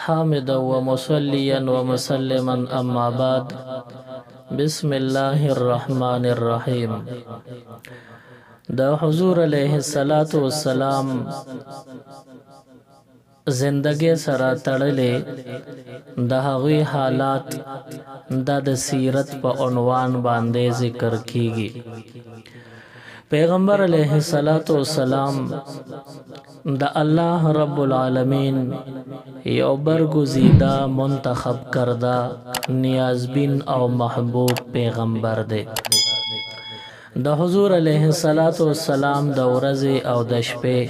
حامدا ومصليا ومسلما أما بعد بسم الله الرحمن الرحيم دا حضور علیہ الصلاة والسلام زندگی سره تړلې د هغوی حالات د سیرت په عنوان باندې ذکر کیږي. پیغمبر علیہ الصلاة والسلام د الله رب العالمین یو برگزیدہ منتخب کردہ نیازبین او محبوب پیغمبر دے. د حضور علیہ الصلاة والسلام د ورځې او د شپې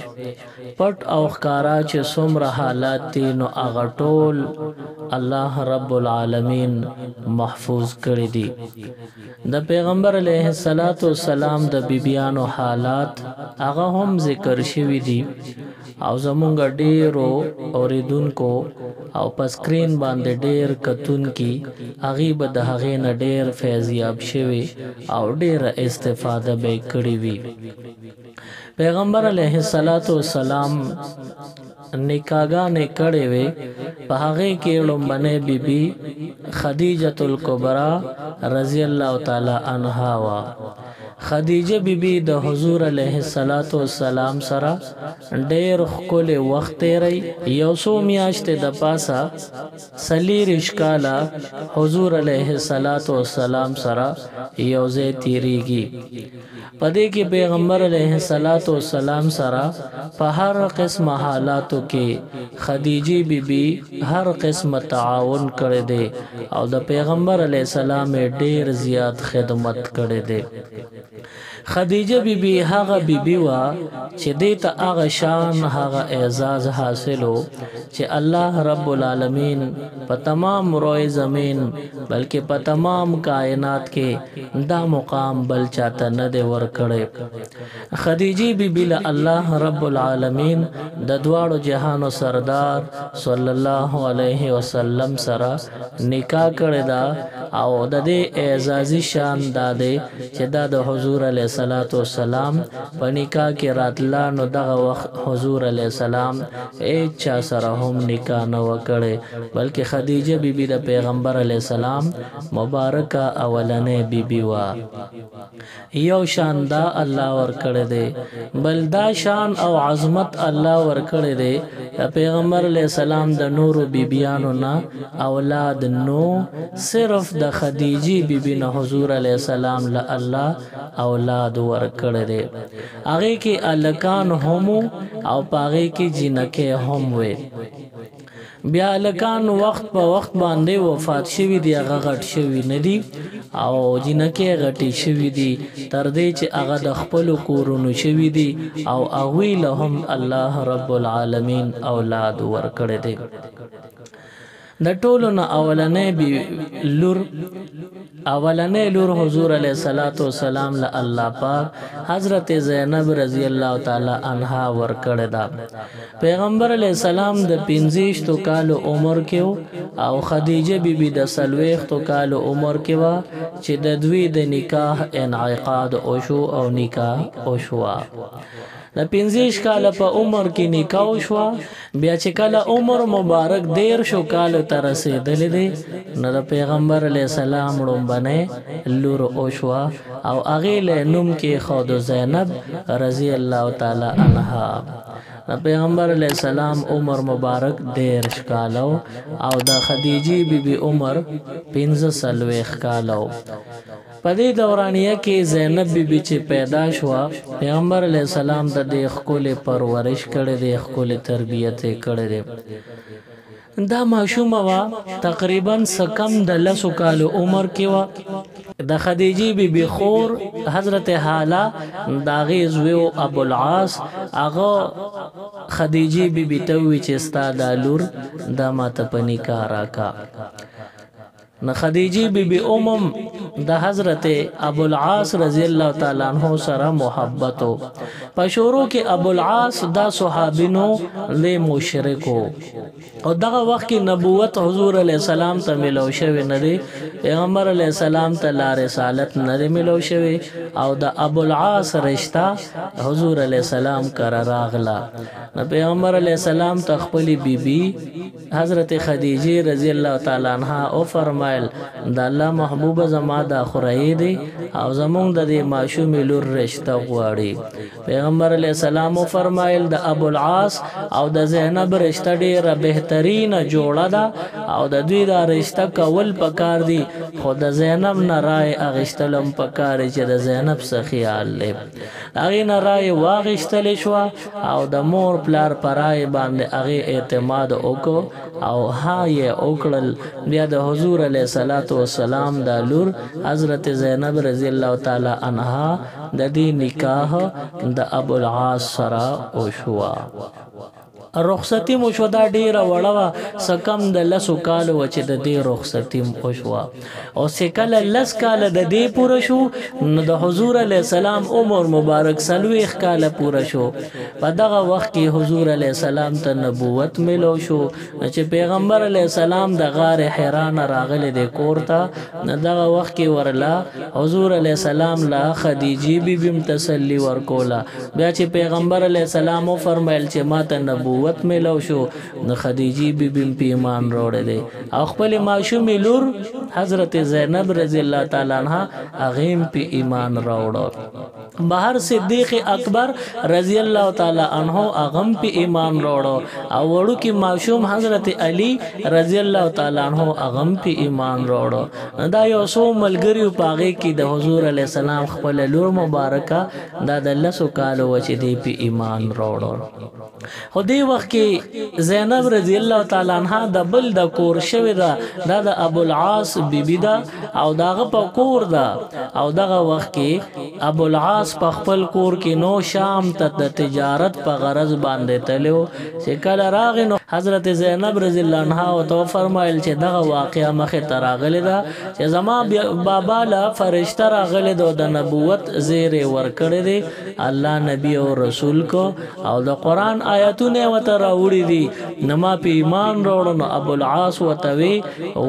پټ او ښکارا چې څومره حالات دي نو هغه ټول الله رب العالمین محفوظ کړی دي. د پیغمبر علیہ الصلاة والسلام د بیبیانو حالات هغه هم ذکر شوي دي او زمونږ ډیرو اوریدونکو او په سکرین باندې ډیر کتونکي هغې به د هغې نه ډیر فیضیاب شوي او ډیره استفاده به یې کړې وي. پیغمبر علیہ الصلاة والسلام نکاحګانې کړې وې، په هغې کې لومبنۍ بیبي خدیجة الکبری رضی الله تعالی عنها وا. خدیجه بیبی د حضور علیہ الصلاة والسلام سره ډیر ښکلی وخت تیری. یو څو میاشتې د پاسه څلېرویشت کاله حضور علیہ الصلاة والسلام سره یو ځای تیریږي. په دې کې پیغمبر علیہ الصلاة والسلام سره په هر قسم حالاتو کې خدیجه بیبی هر قسم تعاون کړی دی او د پیغمبر علیہ السلام ډیر زیات خدمت کړی دی. خدیجه بیبی هغه بیبی وا چې دې ته هغه شان هغه اعزاز حاصلو چې الله رب العالمین په تمام روی زمین بلکې په تمام کائنات کې دا مقام بل چاته نه دی ورکړی. خدیجه بیبی له الله رب العالمین د دواړو جهانو سردار صلی الله علیه وسلم سره نکاح کړی دا او د دې اعزازي شان دا دی چې دا د حضور علیہ الصلاة والسلام په نکاح کې راتله نو دغه وخت حضور علیہ السلام هیڅ چا سره هم نکاح نه و کړی بلکې خدیجه بیبی د پیغمبر علیہ السلام مبارکه اولنې بیبی وا. یو شان دا الله ورکړی دی، بل دا شان او عظمت الله ورکړی دی د پیغمبر علیہ السلام د نورو بیبیانو نه اولاد نو، صرف د خدیجه بیبی نه حضور علیہ السلام له الله اولاد ورکړی دی. هغې کې الکان هم او په هغې کې جینکې هم وې. بیا الکان وخت په وخت باندې وفات شوي دي، هغه غټ شوي نه دي او جینکې غټې شوي دي تر دې چې هغه د خپلو کورونو شوي دي او هغوی له هم الله رب العالمین اولاد ورکړی دی. د ټولو نه اولنې لور حضور علیہ الصلاة والسلام له الله پاک حضرت زینب رضی الله تعالی عنها ورکړی دا. پیغمبر علیہ السلام د 65 کالو عمر کې او خدیجه بیبی د 40 کالو عمر کې وا چې د دوی د نکاح انعقاد وشو او نکاح وشوا. د 65 کاله په عمر کې نکاح وشوه. بیا چې کله عمر مبارک 13 کالو ته رسېدلی دی نو د پیغمبر علیہ السلام لومبنۍ لور وشوه او هغې له نوم کېښود زینب رضی الله تعالی عنها. د پیغمبر علیہ السلام عمر مبارک 13 کاله او د خدیجه بیبی عمر 45 کاله. په دې دورانیه کې زینب بیبی چې پیدا شوه پیغمبر علیہ السلام د دې ښکلې پرورش کړی دی، ښکلې تربیت یې کړی دی. دا ماشومه وه تقریبا سکم د 10 کالو عمر کې وه. د خدیجه بیبی خور حضرت حاله د هغې زوی ابوالعاص هغه خدیجه بیبی ته وویل چې ستا دا لور دا ماته په نکاح راکړه. نو خدیجه بیبی د حضرت ابوالعاص رضی الله تعالی عنہ سره محبت پشورو کې ابو العاص دا صحابینو له مشرکو او دغه وخت کې نبوت حضور علی السلام ته ملو شوی نه دی پیغمبر علی السلام ته لا رسالت نه ملو شوی او د ابو العاص رشتہ حضور علی السلام کرا راغلا نو پیغمبر علی السلام ته خپل بیبي حضرت خدیجه رضی الله تعالی عنها او فرمایل د الله محبوب زما د خورای دی او زمونږ د دې معشوم لور رشتہ غواړي پیغمبر علی السلام فرمایل د ابو العاص او د زینب رشتہ ډیره بهترینه جوړه ده او د دوی دا رشتہ کول پکار دی خو د زینب نه رائے اغشتلم پکار چې د زینب څخه خیال لې هغه نه رائے واغشتل شو او د مور پلار پرای باندې هغه اعتماد وکړو او ها یې وکړل بیا د حضور علیه الصلاۃ والسلام د لور حضرت زینب رضی الله تعالی عنها د دې نکاح د ابو العاص سره وشوا رخصتی مو شو دا ډیره وړه سکم د لسو کال و چې د دې رخصتی مو شو او سکل لس کال د دې پوره شو نو د حضور علی السلام عمر مبارک سلويخ کال پوره شو په دغه وخت کې حضور علی السلام ته نبوت ملو شو چې پیغمبر علی السلام د غار حرا راغله د کور ته دغه وخت کې ورلا حضور علی السلام لا خدیجه بیبیم تسلی ورکولا بیا چې پیغمبر علی السلام فرمایل چې ما ته نبوت قوت ملو شو نو خدیجی بی بیم پی ایمان روڑے دے او خپل معشومی لور حضرت زینب رضی اللہ تعالی عنہ اغیم پی ایمان روڑو بہر صدیق اکبر رضی اللہ تعالی عنہ اغم پی ایمان روڑو او وڑو کی معشوم حضرت علی رضی اللہ تعالی عنہ اغم پی ایمان روڑو دا یو سو ملګریو پاغه کی د حضور علیہ السلام خپل لور مبارکه دا د لسو کالو وچ دی پی ایمان روړو خو دی وخت کې زینب رضی الله تعالی عنها د بل د کور شوی دا د ابو العاص بیبی دا او داغه په کور دا او دغه وخت کې ابو العاص په خپل کور کې نو شام ته د تجارت په غرض باندې تلو چې کله راغی نو حضرت زینب رضی الله عنها او تو فرمایل چې دغه واقعا مخه تراغله دا چې زما بابا لا فرشتہ راغله د نبوت زیر ور کړی دی الله نبی او رسول کو او د قران آیاتونه وته راوړي دي نما په ایمان وروړو ابو العاص وتوي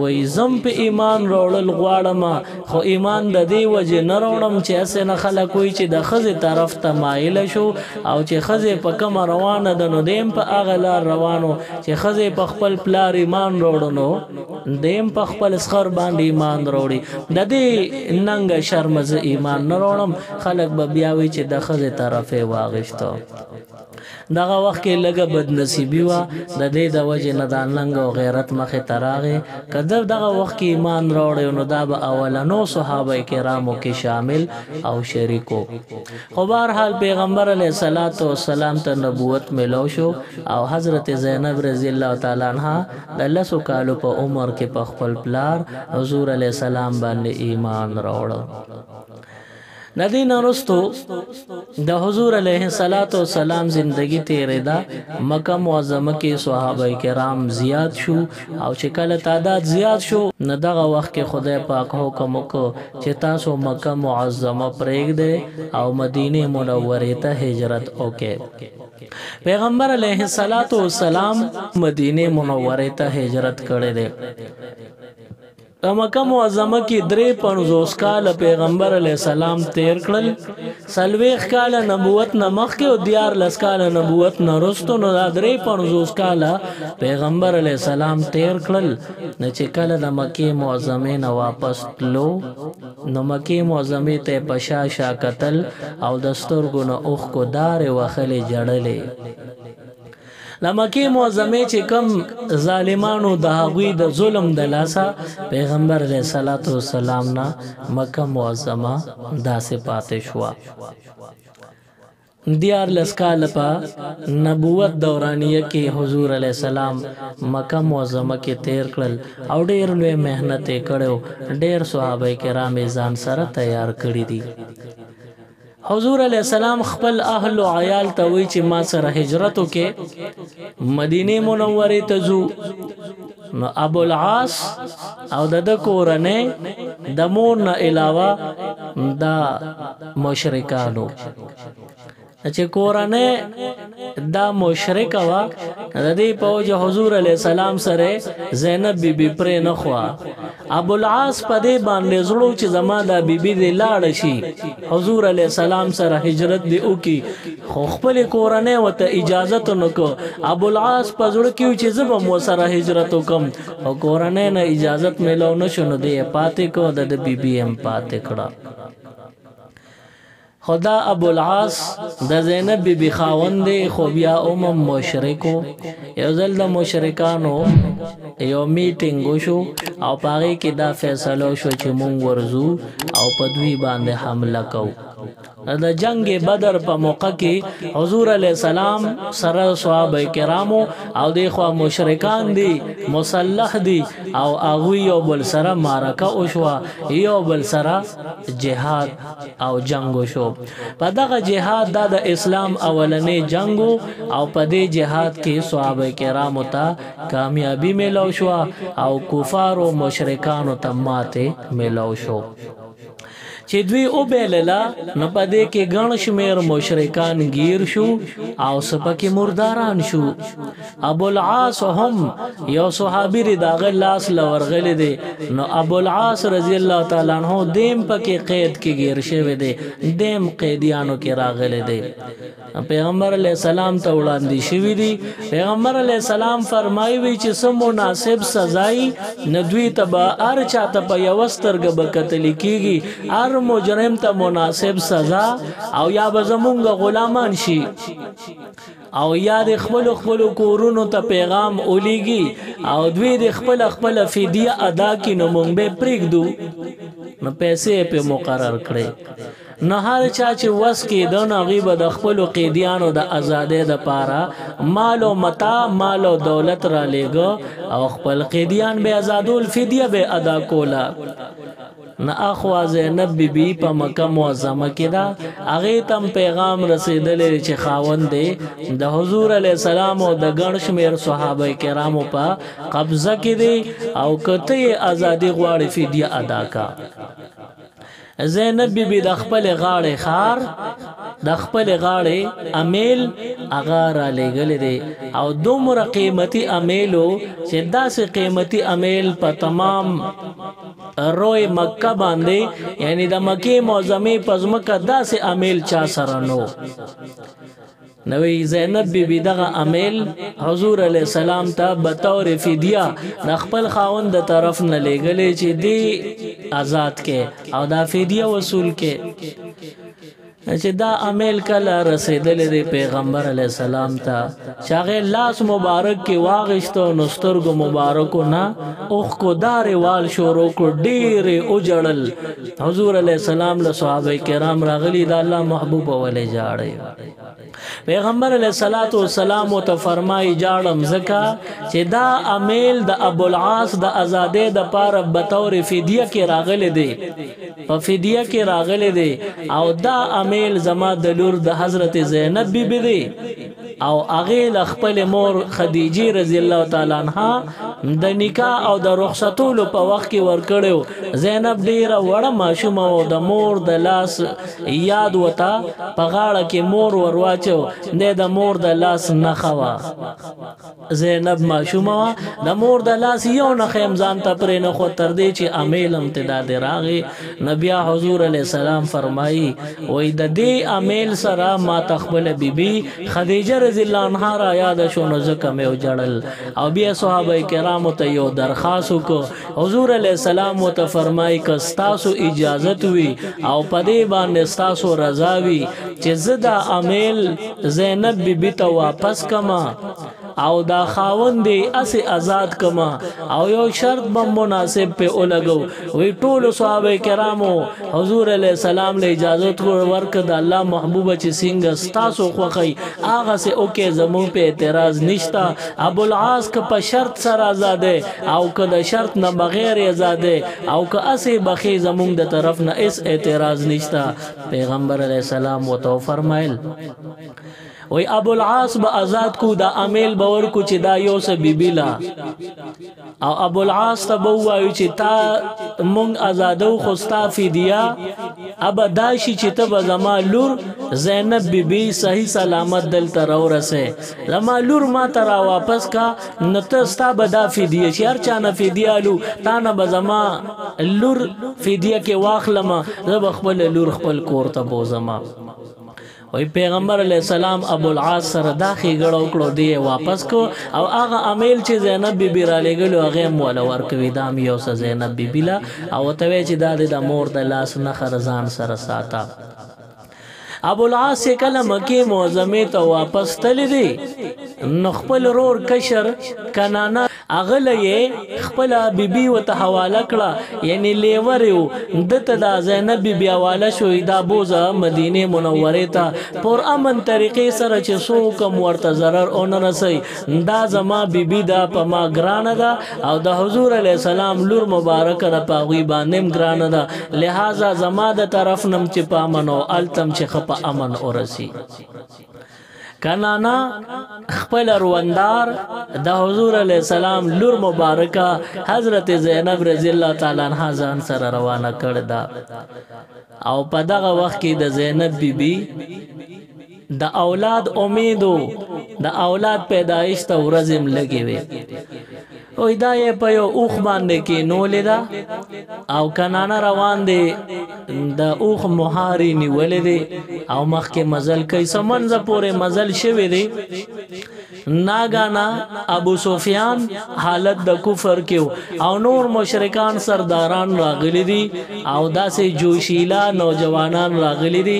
وې زم په ایمان وروړل غواړم خو ایمان د دې وجه نه وروړم چې اسنه خلک وي چې د خزه طرف ته مایل شو او چې خزه په کوم روانه د نو دیم په اغلا روانو چې خزه په خپل پلار ایمان وروړو نو دیم په خپل اسخر باندې ایمان وروړي د دې ننګ شرمز ایمان نه وروړم خلک به بیا وي چې د خزه طرفه واغشتو دغه وخت کې لګه بد نصیبی وا د دې د وجه نه د ننګ او غیرت مخه تراغه کله دغه وخت کې ایمان راوړ نو دا به اولنو صحابه کرامو کې شامل او شریکو خو بهر حال پیغمبر علیه الصلاۃ والسلام ته نبوت ملو شو او حضرت زینب رضی الله تعالی عنها د لسو کالو په عمر کې په خپل پلار حضور علیه السلام باندې ایمان راوړ ندین رستو د حضور علیہ الصلوۃ والسلام زندگی تیرې دا مکه معظمه کې صحابه کرام زیات شو او چې کله تعداد زیات شو نو دغه وخت کې خدای پاک حکم وکړ چې تاسو مکه معظمه پرېږدئ او مدینه منوره ته هجرت وکړئ پیغمبر علیہ الصلوۃ والسلام مدینه منوره ته هجرت کړی دی مکه معظمه کې 53 کال پیغمبر علیہ السلام تیر کړل سلويخ کال نبوت نمخ کې او دیار لس کال نبوت نرستو نو 53 کال پیغمبر علیہ السلام تیر کړل نه چې کله د مکه معظمه نه واپس تلو نو مکه معظمه ته پشاشا قتل او دستور ګنه اوخ کو دار وخلې جړلې لمکی معظمه چې کم ظالمانو د هغوی د ظلم د لاسا پیغمبر علیہ الصلوۃ والسلام نا مکه معظمه داسې پاتې شو دیار لسکال پا نبوت دورانیه کې حضور علیہ السلام مکه معظمه کې تیر کړل او ډېر لوی مهنت کړو ډېر صحابه کرام ځان سره تیار کړی دي حضور علیہ السلام خپل اهل او عیال ته وی چې ما سره هجرت وکې مدینه منوره ته ځو نو ابو العاص او د کورنۍ د مور نه علاوه دا مشرکانو چې کورانه دا مشرک وا د دې په وجه حضور علی السلام سره زینب بیبي پرې نه خوا ابو العاص په دې باندې زړو چې زما د بیبي دې لاړ شي حضور علی السلام سره هجرت دی وکي خو خپل کورانه وته اجازه نکو ابو العاص په زړه کې چې زب مو سره هجرت وکم او کورانه نه اجازه ملو نشو دی پاتې کو د بیبي هم پاتې کړه خدا ابو العاص د زینب بی بی خاوند خو بیا مشرکو یو ځل د مشرکانو یو میټینګ وشو او پاره کې دا فیصله شو چې مونږ ورزو او په دوی باندې حمله کوو د جنگ بدر په موقع کې حضور علی السلام سره صحابه کرامو او دغه مشرکان دي مسلح دي او هغه یو بل سره معرکه وشو یو بل سره جهاد او جنگ وشو په دغه جهاد د اسلام اولنې جنگو او په دې جهاد کې صحابه کرامو ته کامیابی ملو شو او کفار او مشرکان ته ماته ملو شو چې دوی او بیللا نو پدې کې غن شمیر مشرکان گیر شو او سپکه مرداران شو ابو العاص هم یو صحابي داغه لاس لورغل دي نو ابو العاص رضی الله تعالی عنہ دیم پکې قید کې گیر شوی دي دیم قیدیانو کې راغل دي پیغمبر علیہ السلام ته وړاندې شوی دي پیغمبر علیہ السلام فرمایي وی چې سم مناسب سزای ندوی تبا ار چاته په یوسترګ بکتل کیږي ار مجرم ته مناسب سزا او یا بزمونږ غلامان شي او یا د خپل کورونو ته پیغام اولیږي او دوی د خپل فدیه ادا کړي نو مونږ به پریږدو نو پیسې په مقرر کړي نه هر چا چې وس کې د نغیب د خپل قیدیانو د آزادۍ د پاره مال او متاع مال او دولت را لېګو او خپل قیدیان به آزادول فدیه به ادا کولا نه اخوا زینب بیبي په مکه معظمه کې دا هغه تم پیغام رسیدلې چې خاوند دی د حضور علی السلام او د ګڼ شمیر صحابه کرامو په قبضه کې دی او کته ازادي غواړي فدیه ادا کا زینب بیبي د خپل غاړې خار د خپل غاړې امیل اغار لګل دي او دومره قیمتي امیلو چې داسې قیمتي امیل په تمام روی مکه باندې یعنی د مکه معظمه پزمکه داسې امیل چا سره نو نوی زینب بیبی دغه امیل حضور علیہ السلام ته بطور فدیه د خپل خاوند د طرف نه لګلې چې دی آزاد کې او دا فدیه وصول کې چې دا امیل کله رسیدلې دی پیغمبر علی السلام ته چاغه لاس مبارک کې واغشتو نسترګو مبارکو نا اوخ کو دار وال شورو کو ډیر او جړل حضور علی السلام له صحابه کرام راغلي دا الله محبوب ولې جاړي پیغمبر علیہ الصلوۃ والسلام ته فرمای جاړم زکا چې دا امیل د ابو العاص د آزادې د پاره بطور فدیه کې راغله دی په فدیه کې راغله دی او دا امیل زما د لور د حضرت زینب بیبي دی او هغه خپل مور خدیجه رضی الله تعالی عنها د نکاح او د رخصتولو په وخت کې ورکړو زینب ډیره وړه ماشومه او د مور د لاس یاد وتا په غاړه کې مور ورواچو د مور د لاس نه خوا زینب ماشومه د مور د لاس یو نه خیمزان ته پرې نه خو تر دې چې امیل امتداد راغی نبی حضور علیہ السلام فرمایي وې د دې امیل سره ما تخبل بیبي خدیجه رضی الله عنها را یاد شونه زکه مې وجړل او بیا صحابه کرام ته یو درخواست وکړ حضور علیہ السلام ته فرمایي ک تاسو اجازه وي او پدې باندې تاسو رضا وي چې زدا امیل زینب بیبي ته واپس کما او دا خاوند اس آزاد کما او یو شرط بم مناسب په اولګو وی ټول صحابه کرامو حضور علیہ السلام له اجازه ورکړه د الله محبوب چې څنګه تاسو خوخی هغه سه اوکې زمون په اعتراض نشتا ابو العاص ک په شرط سره آزاده او ک د شرط نه بغیر آزاده او ک اسه بخي زمون د طرف نه اس اعتراض نشتا پیغمبر علیہ السلام وتو فرمایل وی ابو العاص با آزاد کو دا امیل باور کو چې دا یو څه بیبی لا او ابو العاص ته وایو چې تا مونږ آزادو خوستا فدیه اب داشي چې ته زما لور زینب بیبی صحیح سلامت دل تر ورسه زما لور ما ترا واپس کا نته ستا بدا فدیه چې هر چا نه فدیه لو تا نه زما لور فدیه کې واخلم زب خپل لور خپل کور ته بوزما وی پیغمبر علیہ السلام ابو العاص سره دا خېګړو کړو دی واپس کو او هغه امیل چې زینب بیبی را لګلو هغه مولا ورکوي دا یو څه زینب بیبی لا او ته چې دا د مور د لاس نه خرزان سره ساته ابو العاص کله مکه معظمه ته واپس تل دی نو خپل رور کشر کنانا اغله خپل بیبي وته حواله کړه یعنی لیور یو دته دا زینب بیبي حواله شوې دا بوزه مدینه منوره ته پر امن طریقې سره چې سو کم ورته zarar اون رسي دا زما بیبي دا په ما ګرانه ده او د حضور علی السلام لور مبارک ده پاغي باندې ګرانه ده لہذا زما د طرف نم چې پامنو التم چې خپ امن اورسي کنانا خپل روندار د حضور علیہ السلام لور مبارکه حضرت زینب رضی الله تعالی عنها ځان سره روانه کړ دا او په دغه وخت کې د زینب بیبي د اولاد امیدو د اولاد پیدایش ته ورځم لګي وي او دا په یو اوخ باندې کې نو لیدا او کنانا روان دي د اوخ مهاري نیولې دي او مخ کې مزل کوي سمنځ پورې مزل شوی دی ناګانا ابو سفیان حالت د کفر کې او نور مشرکان سرداران راغلي دي او داسې جوشیلا نوجوانان راغلي دي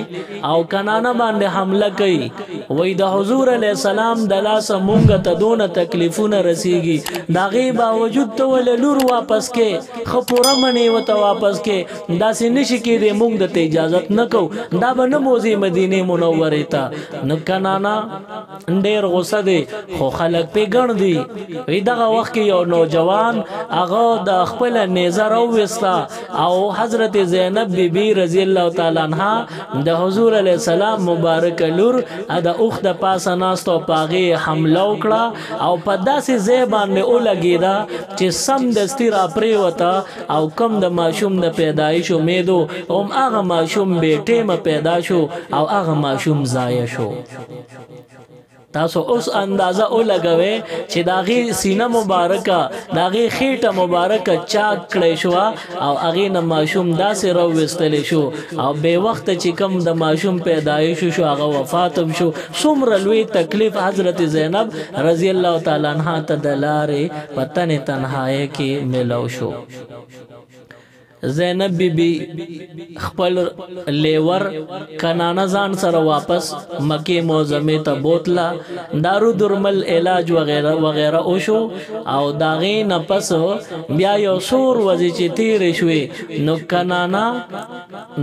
او کنانا باندې حمله کوي وای د حضور علی السلام د لاس مونږ ته دونه تکلیفونه رسیږي داغي باوجود ته ول لور واپس کې خپوره منی وته واپس کې داسې نشي کې د مونږ د اجازه نکو دا به نه موزي مدینه منوره ته نو کنانا ډېر غوسه دي خو خلک په ګڼ دي وی دغه وخت کې یو نوجوان هغه د خپل نظر او وستا او حضرت زینب بیبی رضی الله تعالی عنها د حضور علی السلام مبارک لور د اوخ د پاسه ناستو پاغه حمله وکړه او په داسې ځای باندې ولګیدا چې سم دستی را پری وتا او کم د ماشوم د پیدایش امیدو هم هغه ماشوم به ټیمه پیدا شو او هغه ماشوم ضایع شو تاسو اوس اندازه ولګوي چې داغي سینه مبارکه داغي خېټه مبارکه چاک کړې شو او هغه نه ماشوم داسې راوستل شو او به وخت چې کم د ماشوم پیدایش شو هغه وفات شو څومره لوی تکلیف حضرت زینب رضی الله تعالی عنها ته دلاره پتن تنهایی کې ملو شو زینب بیبی خپل لیور کنانا ځان سره واپس مکه معظمه ته بوتلا دارو درمل علاج وغیرہ وغیرہ او شو او داغې نه پس بیا یو سور وځي چې تیر شوي نو کنانا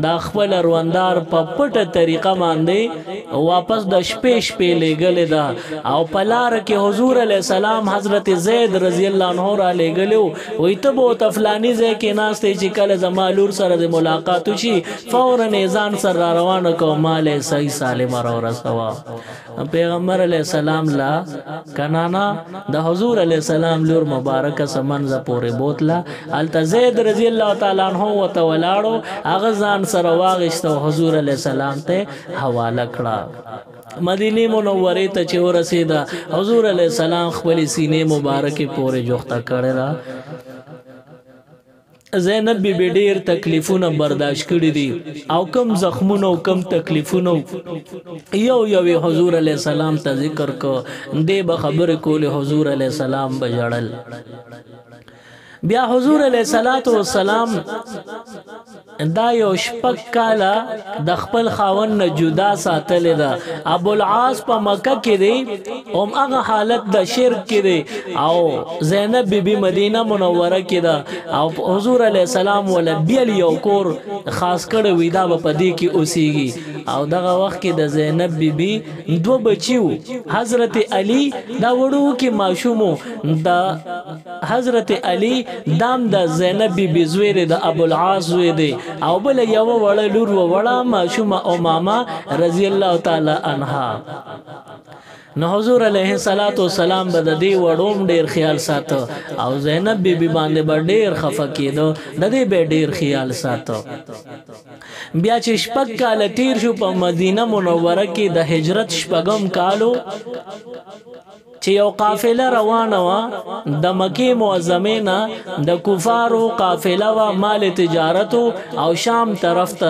دا خپل روندار په پټه طریقه باندې واپس د شپې شپې لګل دا او پلار کې حضور علی السلام حضرت زید رضی الله عنه را لګلو وې ته بو تفلانی ځای کې ناشته چې زما لور سره د ملاقات شي فورا ځان سره روانه کو مال صحیح سالم را ورسوا پیغمبر علیہ السلام لا کنانا د حضور علیہ السلام لور مبارک سمنځ پورې بوتلا الته زید رضی الله تعالی عنہ وتولاړو هغه ځان سره واغشته حضور علیہ السلام ته حواله کړه مدینه منوره ته چې ورسیدا حضور علیہ السلام خپل سینې مبارکه پورې جوخته کړه را زینب بی ډیر تکلیفونه برداشت کړی دي او کم زخمونه او کم تکلیفونه یو حضور علی السلام ته ذکر کو دې به خبر کول حضور علی السلام بجړل بیا حضور علیہ الصلوۃ والسلام دا یو شپږ کاله د خپل خاوند نه جدا ساتل دا ابو العاص په مکه کې دی او هغه حالت د شرک کې دی او زینب بیبي مدینه منوره کې دا او حضور علیہ السلام ول بیل یو کور خاص کړه وی دا په دې کې اوسېږي او دغه وخت کې د زینب بیبي دو بچیو حضرت علی دا وړو کې ماشومو د حضرت علی دام د زینب بیبي زوی د ابو العاص زوی دی او بل یو وړ لور وړه ماشومه او ماما رضی الله تعالی عنها نو حضور علیه الصلاۃ والسلام به د دې وړوم ډیر خیال ساتو او زینب بیبي باندې به ډیر خفه کېدو د دې به ډیر خیال ساتو بیا چې شپږ کاله تیر شو په مدینه منوره کې د هجرت شپږم کالو چې یو قافله روانه وه د مکې معظمې نه د کفارو قافله وه مال تجارتو او شام طرف ته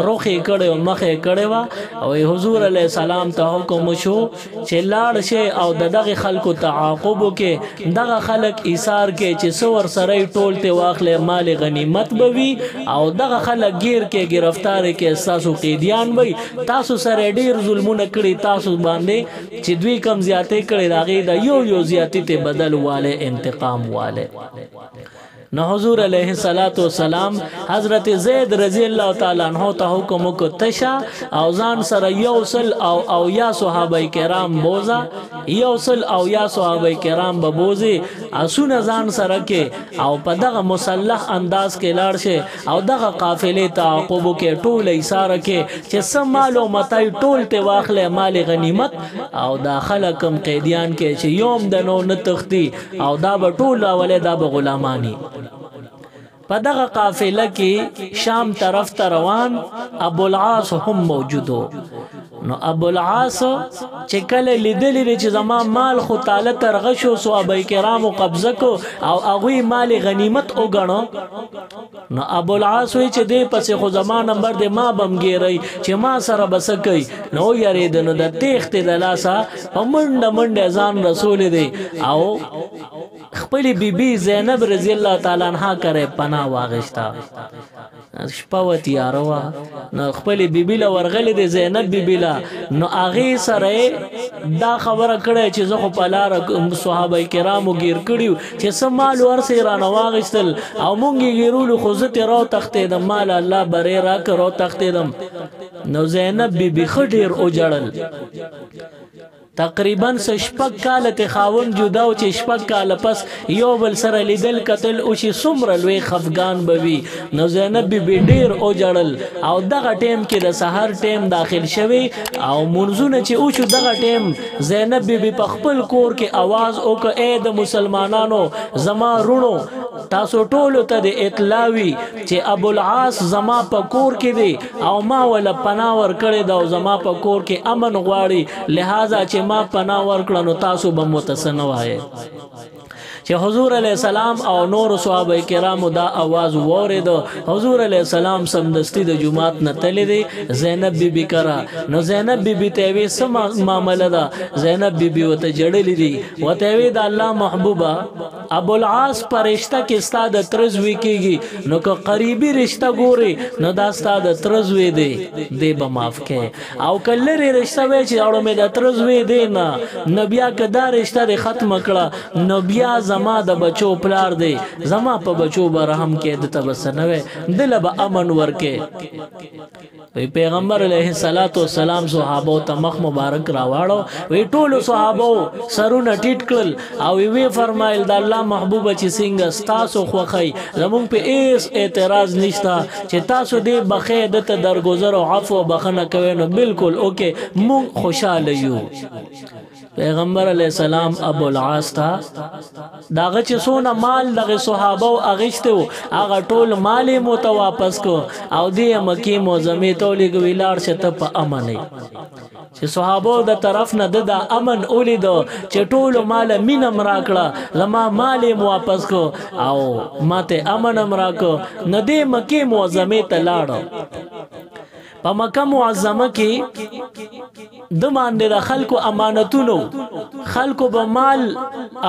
رخ یې کړی و مخ یې کړی وه او حضور علیه السلام ته حکم وشو چې لاړ شي او د دغې خلکو تعاقب وکړي دغه خلک ایثار کې چې څه ورسره یې ټول ترې واخلې مال غنیمت به وي او دغه خلک ګیر کې ګرفتار کې ستاسو قیدیان وي تاسو سره ډېر ظلمونه کړي تاسو باندې چې دوی کم زیاتې کړي د هغې د یو زیاتی ته بدل والے انتقام والے نو حضور علیہ الصلوۃ والسلام حضرت زید رضی اللہ تعالی عنہ ته حکم کو تشا او ځان سره یوصل او یا صحابه کرام بوزا یوصل او یا صحابه کرام به بوزي اسونه ځان سره کې او په دغه مسلح انداز کې لاړ شي او دغه قافلې تعاقب کې ټول ایثار کې چې سم معلوماتای ټول ته واخلې مال غنیمت او داخله کم قیدیان کې چې یوم د نو نتختی او دا به ټول ولې دا به غلامانی په دغه قافله کې شام طرف ته روان ابو العاص هم موجودو نو ابو العاص چې کله لیدلی چې زما مال خو تعالی ترغه شو صحابه کرامو قبضه کو او هغوی مال غنیمت وګڼو نو ابو العاص وی چې دې پسې خو زما نمبر دې ما بمګیری چې ما سره بس کوي نو یارید نو د تیختې د لاسه په منډه ځان رسول دی او خپل بیبي زینب رضی الله تعالی عنها کرے پناه واغشتا شپه و تیاره وه نو خپلې بیبي له ورغلې د زینب بیبي له نو هغې سره دا خبره کړې چې زه خو په لاره صحابه کرامو ګیر کړي چې څه مال ورسې رانه واغېستل او مونږ یې ګیرولو خو زه ترې راوتښتېدم مال الله برې راکړه راوتښتېدم نو زینب بیبي ښه ډېر وجړل تقریبا شپږ کاله ته خاوند جدا و چې شپږ کاله پس یو بل سره لیدل کتل او چې څومره لوی خفګان به وي نو زینب بیبي ډېر وجړل او دغه ټیم کې د سحر ټیم داخل شوی او منځونه چې وشو دغه ټیم زینب بیبي په خپل کور کې आवाज وکړ اے د مسلمانانو زما رونو تاسو ټولو ته د اطلاع وي چې ابو العاص زما په کور کې دی او ما ولا پناه ورکړې ده او زما په کور کې امن غواړي لہذا چې ما پناه ورکړه نو تاسو به متسنه وایې چې حضور علیہ السلام او نور صحابه کرامو دا आवाज وورید حضور علیہ السلام سمدستی د جمعات نه تللی دی زینب بیبي کرا نو زینب بیبي ته وی سم معاملې ده زینب بیبي وته جړلې دي وته وی د الله محبوبا ابو العاص پرشتہ کې استاد ترزوي کیږي نو که قریبي رشتہ ګوري نو دا استاد ترزوي دی به معاف کې او کلری رشتہ وی چې اړو مې د ترزوي دی نه نبیا کدا رشتہ ختم کړه نو بیا زما د بچو پلار دی زما په بچو برحم کې د تبسنوي دل به امن ورکه وی پیغمبر علیه الصلاۃ والسلام صحابه ته مخ مبارک راواړو وی ټول صحابه سرونه ټیټ کړل او وی فرمایل د الله محبوب چې څنګه تاسو خوخی زمون په ایس اعتراض نشتا چې تاسو دې بخې د درگذر او عفو بخنه کوي نو بالکل اوکے مون خوشاله یو پیغمبر علیہ السلام ابو العاص تا داغه چې سونه مال دغه صحابه او اغشتو هغه ټول مال مو ته واپس کو او دې مکی معظمه تولی ګویلار شته په امن چې صحابه د طرف نه د امن اولیدو چې ټول مال مینم راکړه زما مال مو واپس کو او ماته امن راکو نه دې مکی معظمه ته لاړو په مکه معظمه کې د باندې د خلکو امانتونو خلکو به مال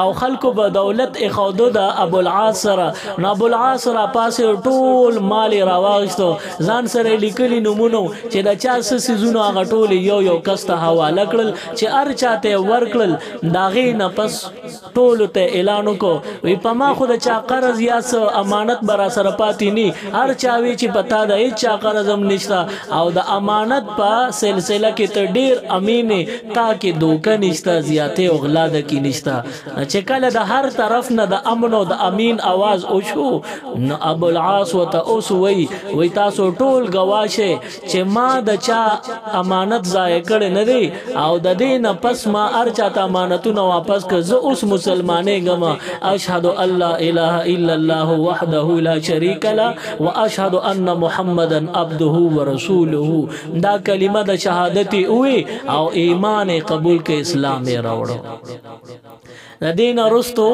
او خلکو به دولت اخودو د ابو العاص سره نو ابو العاص را پاسه ټول مال راواغستو ځان سره لیکلي نمونه چې د چا سيزونو هغه ټول یو کس ته حواله کړل چې هر چاته ورکړل داغې نه پس ټول ته اعلان وکړو وی په ما خو د چا قرض یا امانت برا سره پاتې ني هر چا وی چې پتا د هیڅ چا قرض هم نشتا او د امانت په سلسله کې ته ډیر امینه تا کې دوکه نشتا زیاته او غلا د کی نشتا چې کله د هر طرف نه د امن او د امین आवाज او شو نو ابو العاص وته اوس وی تاسو ټول گواشه چې ما د چا امانت ضایع کړ نه دی او د دې نه پس ما ارچا ته امانتونه واپس کړ زه اوس مسلمانې غما اشهد ان لا اله الا الله وحده لا شريك له واشهد ان محمدا عبده ورسوله دا کلمه د شهادت وی او ایمان قبول کې اسلام یې راوړو د دین رستو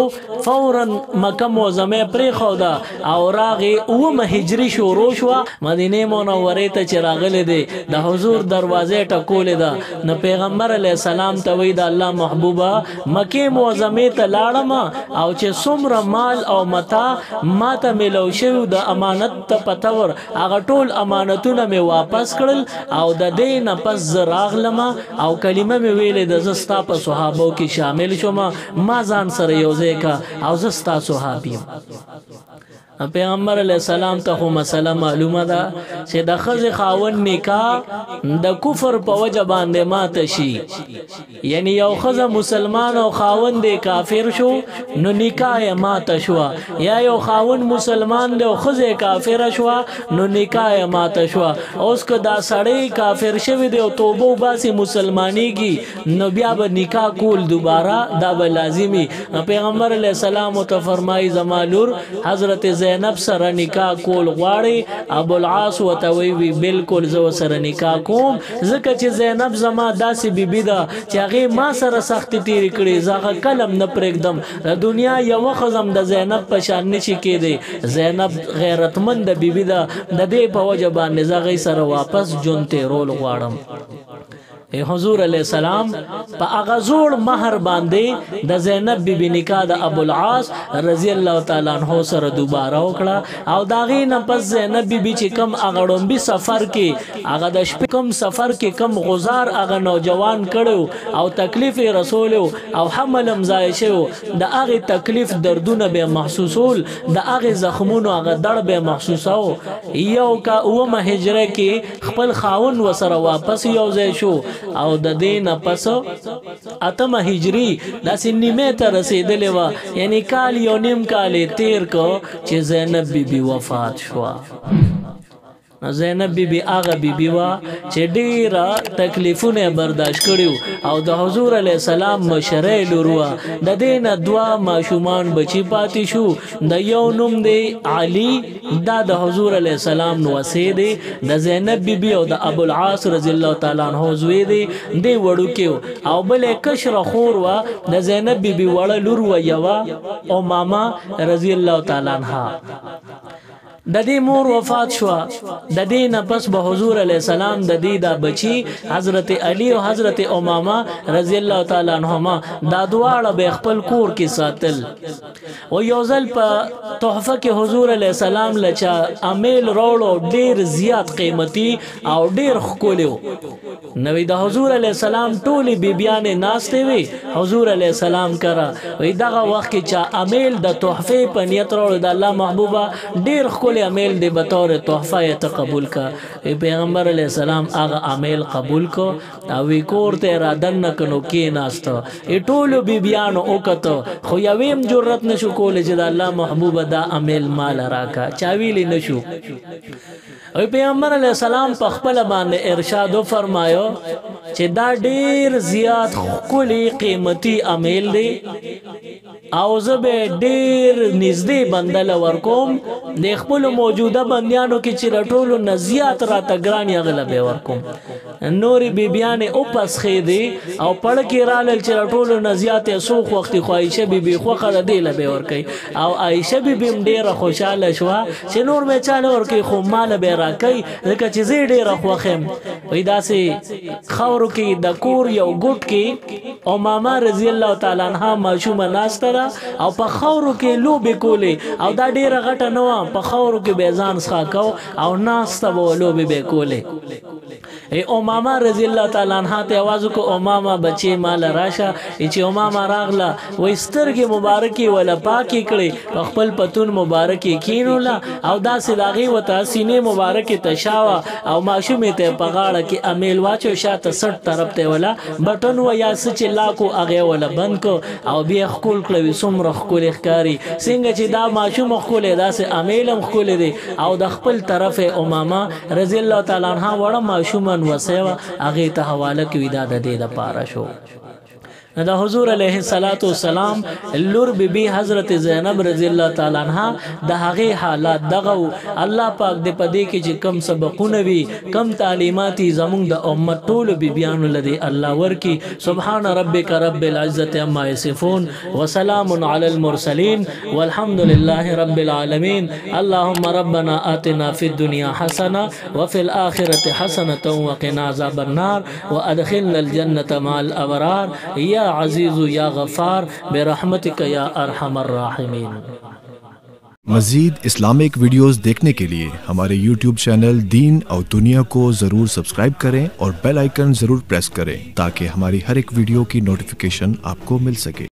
فورا مکه معظمه پرې خو دا او راغي اومه هجری شروع شو مدینه منوره ته چې راغله دي د حضور دروازه ټکولې ده نو پیغمبر علی السلام ته وی د الله محبوبه مکه معظمه ته لاړم او چې څومره مال او متا ماته ملو شو د امانت ته پتور هغه ټول امانتونه می واپس کړل او د دین پس زراغلم او کلمه می ویلې د زستا په صحابو کې شامل شوم ما ځان سره یوځای کا او زستا صحابي پیغمبر علیہ السلام ته خو مسله معلومه ده چې د خزې خاون نکاح د کفر په وجه باندې ماته شي یعنی یو خزه مسلمان او خاون دی کافر شو نو نکاح یې ماته شو یا یو خاون مسلمان دی او خزه کافر شو نو نکاح یې ماته شو اوس که دا سړی کافر شوی دی او توبه وباسي مسلمانېږي نو بیا به نکاح کول دوباره دا به لازمي پیغمبر علیہ السلام ته فرمایي زما لور حضرت زینب سره نکاح کول غواړي ابو العاص وتوي بالکل زو سره نکاح کوم ځکه چې زینب زما داسې بیبي ده چې هغه ما سره سخت تیر کړي زغه کلم نه پرېږدم د دنیا یو خزم د زینب په شان نشي کېدی زینب غیرتمند بیبي ده د دې په وجه باندې زغه سره واپس جون تیرول غواړم حضور علیہ السلام په هغه زوړ مہر باندې د زینب بیبي نکاح د ابو العاص رضی الله تعالی عنہ سره دوباره وکړه او داغه نه پس زینب بیبي چې کم اغړومبي سفر کې هغه د شپې کم سفر کې کم غزار هغه نوجوان کړو او تکلیف رسول او حمل مزای شو د هغه تکلیف دردونه به محسوسول د هغه زخمونو هغه درد به محسوساو یو کا اومه هجره کې خپل خاون وسره واپس یوځای شو او د دین پس اتمه هجری داسې نیمه ته رسیدلې و یعنی کال یو نیم کال تیر کو چې زینب بیبي وفات شو زینب بیبي هغه بیبي وا چې ډیره تکلیفونه برداشت کړیو او د حضور علی السلام مشرې لوروا د دین دوا ماشومان بچی پاتې شو د یو نوم دی علی دا د حضور علی السلام نو وسید د زینب بیبي او د ابو العاص رضی الله تعالی عنہ زوی دی وړو کې او بل کشر خور وا د زینب بیبي وړ لور و یوا او ماما رضی الله تعالی عنها د دې مور وفات شو د دې نه پس به حضور علی السلام د دې دا بچی حضرت علی او حضرت امامه رضی الله تعالی عنهما دا دواړه به خپل کور کې ساتل او یو ځل په تحفه کې حضور علی السلام لچا امیل روړو ډیر زیات قیمتي او ډیر ښکلیو نو د حضور علی السلام ټولې بیبیانې ناشته وي حضور علی السلام کرا وې دغه وخت کې چا امیل د تحفه په نیت روړو د الله محبوبه ډیر امیل دی بطور تحفه ته قبول کا پیغمبر علیہ السلام هغه امیل قبول کو او وی کور ته را دن کنو کې ناشته ټولو بیبیانو وکړه خو یویم جرأت نشو کولای چې د الله محبوب دا امیل مال راکا چاویلی نشو او پیغمبر علیہ السلام په خپل باندې ارشاد فرمایو چې دا ډیر زیات کلی قیمتي امیل دی او زبه ډیر نږدې بندل ورکوم د خپل موجوده بندیانو کې چې رټولو نزیات را تګران یغلبه ورکوم نوري بیبیانه او پس خېدي او پړ کې رالل چې رټولو نزیات سوخ وخت خوایشه بیبي خوخه دی لبه ورکي او عائشه بیبي ډیره خوشاله شو چې نور مې چاله ورکي خو مال به راکي ځکه چې زه ډیره خوخم وې داسې خورو کې د کور یو ګټ کې او ماما رضی الله تعالی عنها ماشومه ناشته او په خورو کې لوبې کولې او دا ډیره غټه نه و په خورو کې به ځان څخه کو او ناشته به لوبې به کولې ए उमामा रजी अल्लाह ताला अन्हा ته आवाज کو उमामा बچي مال راشه چې उमामा راغله و سترګې مبارکي ولا پاکي کړي خپل پتون مبارکي کینولا او داسې داغي وته سینې مبارکي تشاوا او ماشومې ته پغاړه کې امیل واچو شاته 60 طرف ته ولا بټن و یا سچ لاکو اغه ولا بند کو او بیا خپل کړوي سمره خپل ښکاری څنګه چې دا ماشوم خپل داسې امیلم خپل دي او د خپل طرف امامه رضی الله تعالی عنها وړه ماشومن وسیوا اغه ته حواله کوي دا د دې د پاره شو دا حضور علیه الصلاۃ والسلام لور بیبي حضرت زینب رضی الله تعالی عنها د هغه حالات دغه الله پاک دې پدې کې چې کم سبقونه وي کم تعلیمات زموږ د امت ټول بیبيانو لدی الله ورکی سبحان ربک رب العزه عما یصفون وسلام علی المرسلین والحمد لله رب العالمین اللهم ربنا آتنا فی الدنيا حسنه وفي الاخره حسنه وقنا عذاب النار وادخلنا الجنه مع الابرار یا عزیز یا غفار برحمتک یا ارحم الراحمین۔ मज़ीद इस्लामिक वीडियोस देखने के लिए हमारे YouTube चैनल दीन और दुनिया को ज़रूर सब्सक्राइब करें और बेल आइकन ज़रूर प्रेस करें ताकि हमारी हर एक वीडियो की नोटिफिकेशन आपको मिल सके।